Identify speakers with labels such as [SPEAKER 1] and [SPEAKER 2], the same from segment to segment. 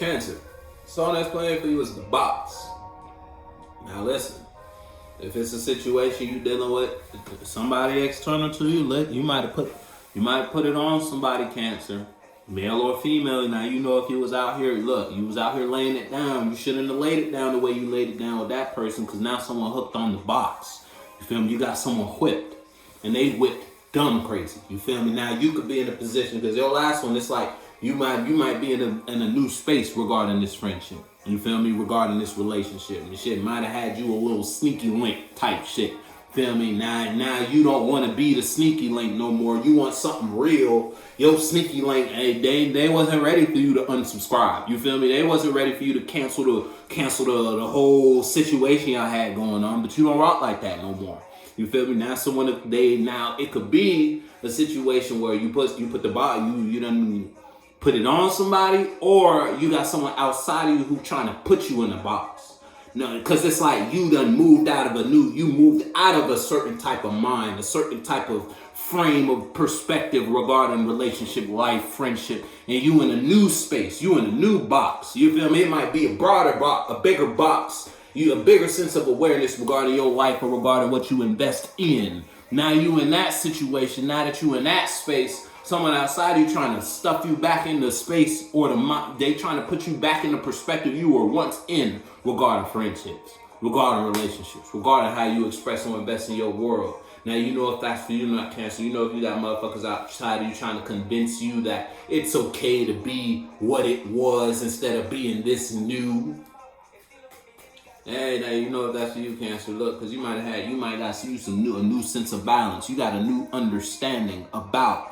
[SPEAKER 1] Cancer. Song that's playing for you is The Box. Now listen, if it's a situation you dealing with somebody external to you, you might put it on somebody, Cancer, male or female. Now you know if you was out here, you was out here laying it down. You shouldn't have laid it down the way you laid it down with that person, because now someone hooked on the box. You feel me? You got someone whipped, and they whipped dumb crazy. You feel me? Now you could be in a position, because your last one, it's like you might be in a new space regarding this friendship. You feel me? Regarding this relationship. And shit might have had you a little sneaky link type shit. Feel me? Now you don't want to be the sneaky link no more. You want something real. Your sneaky link, hey, they wasn't ready for you to unsubscribe. You feel me? They wasn't ready for you to cancel the whole situation y'all had going on. But you don't rock like that no more. You feel me? Now it could be a situation where you put the body, you done put it on somebody, or you got someone outside of you who trying to put you in a box. No, because it's like you done moved out of a certain type of mind, a certain type of frame of perspective regarding relationship, life, friendship, and you in a new space, you in a new box. You feel me? It might be a broader box, a bigger box, a bigger sense of awareness regarding your life or regarding what you invest in. Now you in that situation, now that you in that space, someone outside you trying to stuff you back into space, or they trying to put you back in the perspective you were once in regarding friendships, regarding relationships, regarding how you express or invest in your world. Now you know if that's for you, not Cancer. You know if you got motherfuckers outside of you trying to convince you that it's okay to be what it was instead of being this new. Hey, now you know if that's for you, Cancer. Look, because you might got you a new sense of balance. You got a new understanding about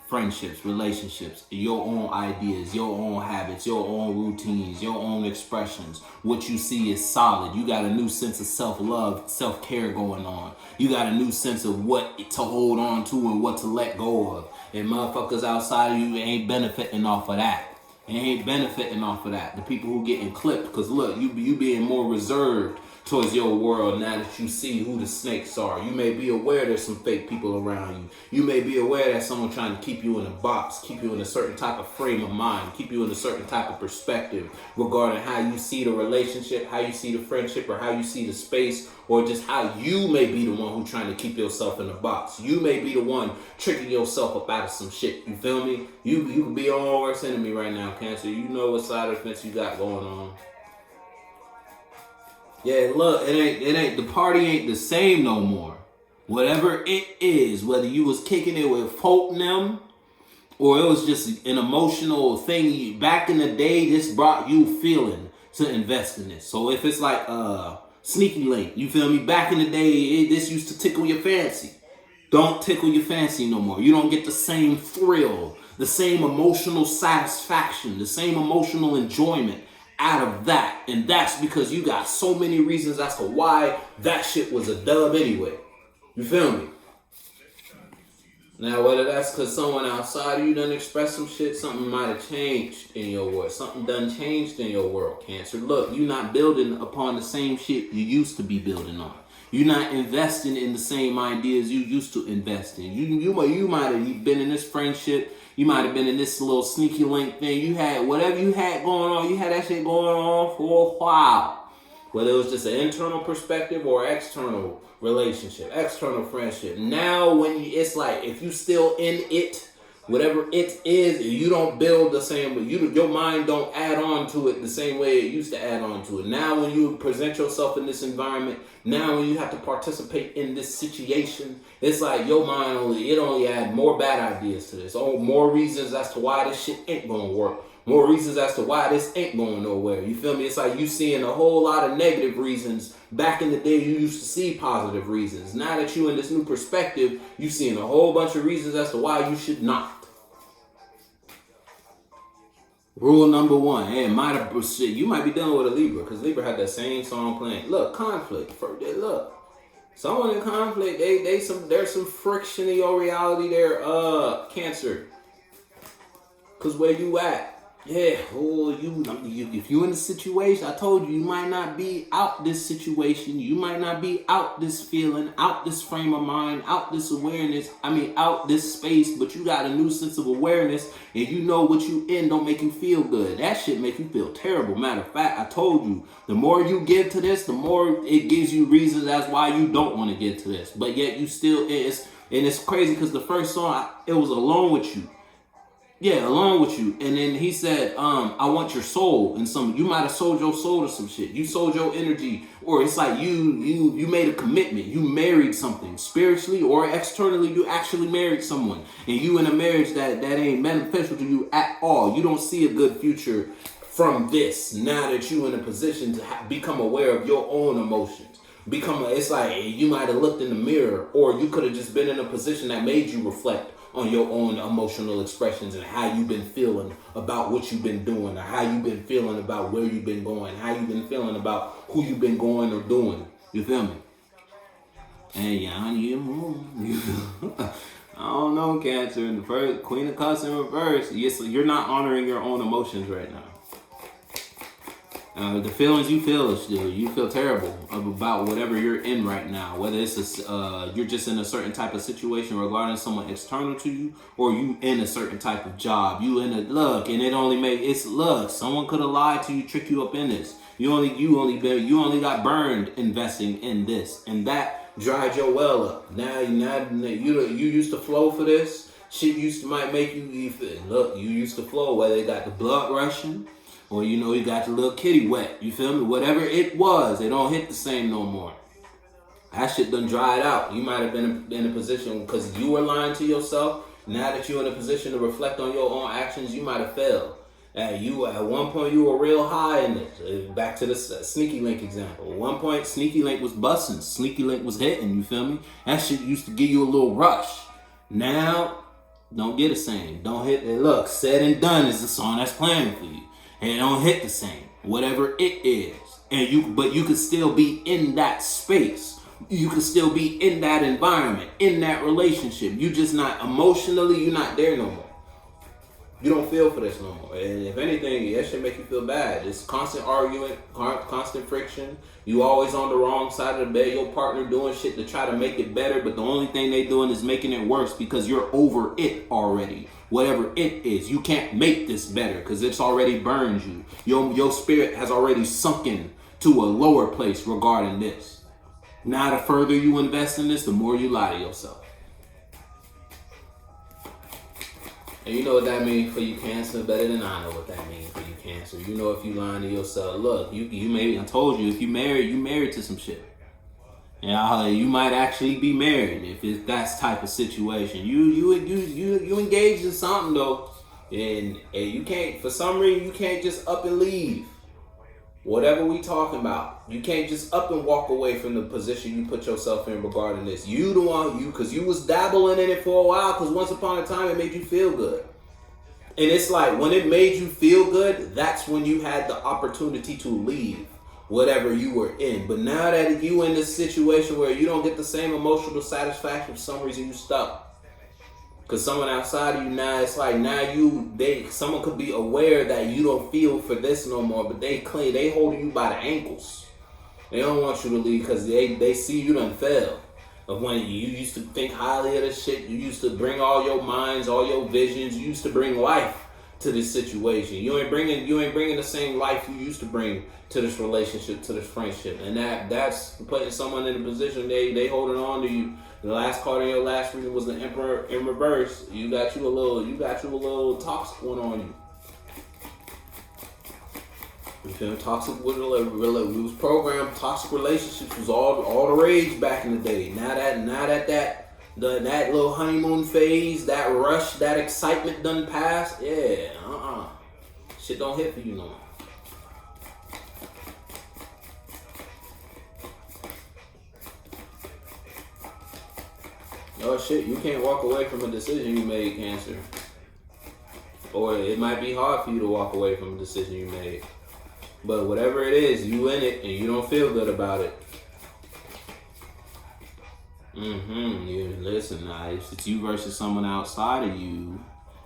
[SPEAKER 1] friendships, relationships, your own ideas, your own habits, your own routines, your own expressions. What you see is solid. You got a new sense of self-love, self-care going on. You got a new sense of what to hold on to and what to let go of. And motherfuckers outside of you ain't benefiting off of that. The people who getting clipped, because look, you being more reserved towards your world now that you see who the snakes are. You may be aware there's some fake people around you. You may be aware that someone trying to keep you in a box, keep you in a certain type of frame of mind, keep you in a certain type of perspective regarding how you see the relationship, how you see the friendship, or how you see the space, or just how you may be the one who trying to keep yourself in a box. You may be the one tricking yourself up out of some shit. You feel me? You could be your own worst enemy right now, Cancer. You know what side of the fence you got going on. Yeah, look, the party ain't the same no more. Whatever it is, whether you was kicking it with folk and them, or it was just an emotional thing back in the day, this brought you feeling to invest in this. So if it's like sneaky link, you feel me? Back in the day, this used to tickle your fancy. Don't tickle your fancy no more. You don't get the same thrill, the same emotional satisfaction, the same emotional enjoyment out of that. And that's because you got so many reasons as to why that shit was a dub anyway. You feel me? Now, whether that's because someone outside of you done expressed some shit, something might have changed in your world. Something done changed in your world, Cancer. Look, you're not building upon the same shit you used to be building on. You're not investing in the same ideas you used to invest in. You might have been in this friendship. You might have been in this little sneaky link thing. You had whatever you had going on. You had that shit going on for a while. Whether it was just an internal perspective or external relationship, external friendship. Now, it's like if you still in it, whatever it is, you don't build the same way. Your mind don't add on to it the same way it used to add on to it. Now, when you present yourself in this environment, now when you have to participate in this situation, it's like your mind only add more bad ideas to this. More reasons as to why this shit ain't gonna work. More reasons as to why this ain't going nowhere. You feel me? It's like you seeing a whole lot of negative reasons. Back in the day, you used to see positive reasons. Now that you in this new perspective, you seeing a whole bunch of reasons as to why you should not. Rule number one. Hey, you might be dealing with a Libra, because Libra had that same song playing. Look, conflict. Look. Someone in conflict, there's some friction in your reality there, Cancer. Because where you at? Yeah, oh, if you in a situation, I told you, you might not be out this situation, you might not be out this feeling, out this frame of mind, out this awareness, out this space, but you got a new sense of awareness, and you know what you in don't make you feel good. That shit make you feel terrible. Matter of fact, I told you, the more you give to this, the more it gives you reasons as why you don't want to get to this, but yet you still is, and it's crazy because the first song, it was Alone With You. Yeah, along with you. And then he said, I want your soul. And you might have sold your soul to some shit. You sold your energy. Or it's like you made a commitment. You married something. Spiritually or externally, you actually married someone. And you in a marriage that ain't beneficial to you at all. You don't see a good future from this. Now that you in a position to become aware of your own emotions. It's like you might have looked in the mirror. Or you could have just been in a position that made you reflect on your own emotional expressions and how you've been feeling about what you've been doing, or how you've been feeling about where you've been going, how you've been feeling about who you've been going or doing. You feel me? And yeah, I don't know, Cancer. In the first Queen of Cups in reverse. Yes, you're not honoring your own emotions right now. The feelings you feel you feel terrible about whatever you're in right now. Whether it's you're just in a certain type of situation regarding someone external to you, or you in a certain type of job. You in a look, and someone could have lied to you, trick you up in this. You only got burned investing in this, and that dried your well up. Now you used to flow for this. Shit might make you feel. Look, you used to flow, whether it got the blood rushing, or you got your little kitty wet. You feel me? Whatever it was, it don't hit the same no more. That shit done dried out. You might have been in a position because you were lying to yourself. Now that you're in a position to reflect on your own actions, you might have failed. At one point you were real high in this. Back to the Sneaky Link example. At one point, Sneaky Link was busting. Sneaky Link was hitting. You feel me? That shit used to give you a little rush. Now, don't get the same. Don't hit it. Look, Said and Done is the song that's playing for you. And it don't hit the same, whatever it is. But you could still be in that space. You could still be in that environment, in that relationship. You just not emotionally, you're not there no more. You don't feel for this no more. And if anything, that should make you feel bad. It's constant arguing, constant friction. You always on the wrong side of the bed. Your partner doing shit to try to make it better, but the only thing they doing is making it worse because you're over it already. Whatever it is, you can't make this better because it's already burned you. Your spirit has already sunken to a lower place regarding this. Now, the further you invest in this, the more you lie to yourself. And you know what that means for you, Cancer, better than I know what that means for you, Cancer. You know if you lying to yourself. Look, you maybe, I told you, if you married to some shit. And you might actually be married if it's that type of situation. You engaged in something though, and you can't, for some reason, you can't just up and leave. Whatever we talking about, you can't just up and walk away from the position you put yourself in regarding this. Because you was dabbling in it for a while, because once upon a time it made you feel good. And it's like, when it made you feel good, that's when you had the opportunity to leave whatever you were in. But now that you in this situation where you don't get the same emotional satisfaction, for some reason you stuck. Because someone outside of you now, it's like someone could be aware that you don't feel for this no more, but they holding you by the ankles. They don't want you to leave because they see you done fail. Of when you used to think highly of this shit, you used to bring all your minds, all your visions, you used to bring life to this situation. You ain't bringing the same life you used to bring to this relationship, to this friendship. And that's putting someone in a position they holding on to you. The last card in your last reading was the Emperor in reverse. You got you a little toxic one on you. You feel toxic with it was programmed. Toxic relationships was all the rage back in the day. Now that little honeymoon phase, that rush, that excitement done passed. Yeah, shit don't hit for you no more. Oh shit, you can't walk away from a decision you made, Cancer. Or it might be hard for you to walk away from a decision you made. But whatever it is, you in it and you don't feel good about it. Listen, it's you versus someone outside of you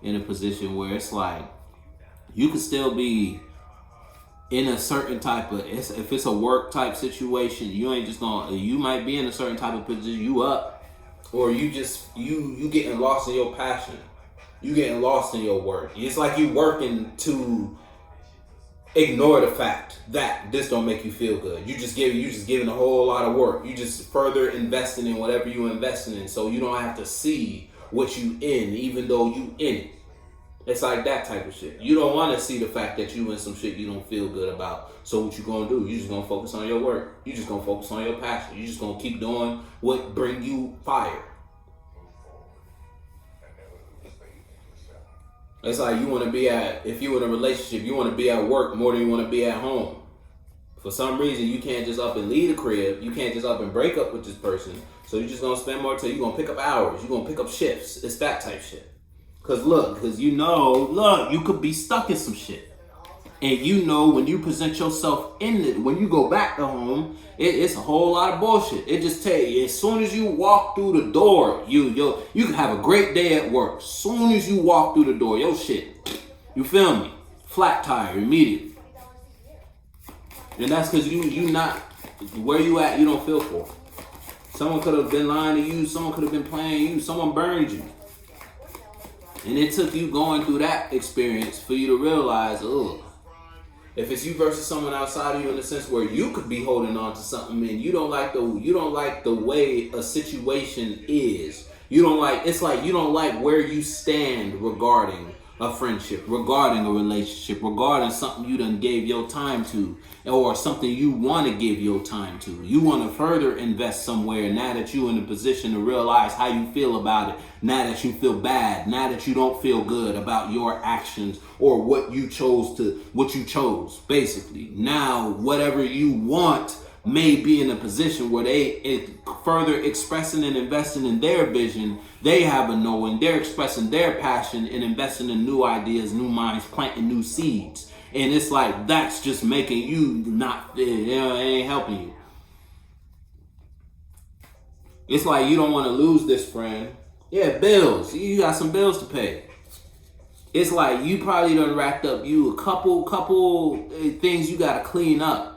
[SPEAKER 1] in a position where it's like you could still be in a certain type of, if it's a work type situation, you might be in a certain type of position, you up, or you getting lost in your passion. You getting lost in your work. It's like you working to ignore the fact that this don't make you feel good. You just giving a whole lot of work. You just further investing in whatever you investing in, so you don't have to see what you in, even though you in it. It's like that type of shit. You don't want to see the fact that you in some shit you don't feel good about. So what you gonna do? You just gonna focus on your work. You just gonna focus on your passion. You just gonna keep doing what bring you fire. It's like if you in a relationship, you want to be at work more than you want to be at home. For some reason, you can't just up and leave the crib. You can't just up and break up with this person. So you're just going to spend more time. You're going to pick up hours. You're going to pick up shifts. It's that type shit. Because you could be stuck in some shit. And when you present yourself in it, when you go back to home, it's a whole lot of bullshit. It just tell you, as soon as you walk through the door, you can have a great day at work. As soon as you walk through the door, your shit, you feel me? Flat tire immediately. And that's because you not where you at. You don't feel for. Someone could have been lying to you. Someone could have been playing you. Someone burned you. And it took you going through that experience for you to realize, if it's you versus someone outside of you, in the sense where you could be holding on to something and you don't like the way a situation is. It's like you don't like where you stand regarding a friendship, regarding a relationship, regarding something you done gave your time to, or something you want to give your time to. You want to further invest somewhere now that you're in a position to realize how you feel about it, now that you feel bad, now that you don't feel good about your actions or what you chose, basically. Now, whatever you want may be in a position where they further expressing and investing in their vision. They have a knowing, they're expressing their passion and investing in new ideas, new minds, planting new seeds. And it's like, that's just making you it ain't helping you. It's like you don't want to lose this friend. Yeah, bills. You got some bills to pay. It's like you probably done racked up you a couple things you got to clean up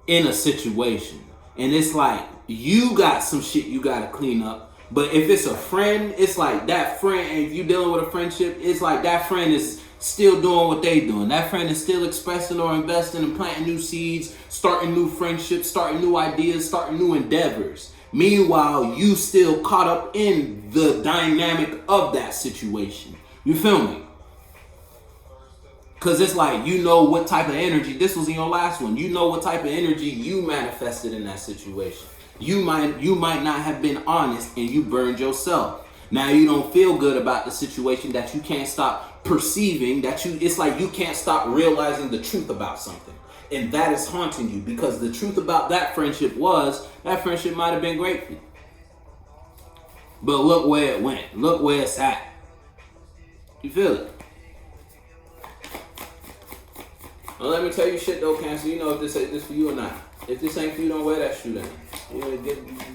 [SPEAKER 1] in a situation. And it's like you got some shit you got to clean up. But if it's a friend, it's like that friend, if you're dealing with a friendship, it's like that friend is still doing what they doing. That friend is still expressing or investing and planting new seeds, starting new friendships, starting new ideas, starting new endeavors. Meanwhile, you still caught up in the dynamic of that situation. You feel me? Because it's like, what type of energy, this was in your last one, what type of energy you manifested in that situation. You might not have been honest and you burned yourself. Now you don't feel good about the situation that you can't stop perceiving, it's like you can't stop realizing the truth about something. And that is haunting you because the truth about that friendship might have been great for you. But look where it went. Look where it's at. You feel it? Well, let me tell you shit though, Cancer. You know if this ain't this for you or not. If this ain't for you, don't wear that shoe then.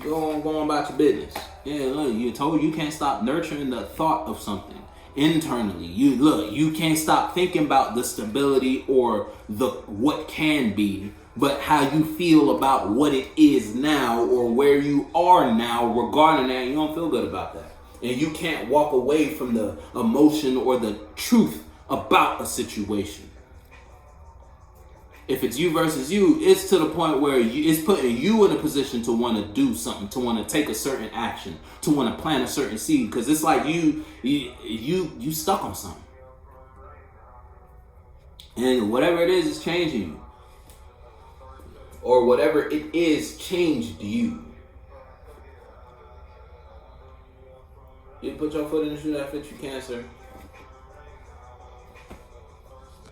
[SPEAKER 1] Go on about your business. Yeah, look, you told you can't stop nurturing the thought of something internally. You can't stop thinking about the stability or the what can be, but how you feel about what it is now or where you are now regarding that. You don't feel good about that. And you can't walk away from the emotion or the truth about a situation. If it's you versus you, it's to the point where it's putting you in a position to want to do something, to want to take a certain action, to want to plant a certain seed. Because it's like you stuck on something. And whatever it is changing you. Or whatever it is changed you. You put your foot in the shoe that fits you, Cancer.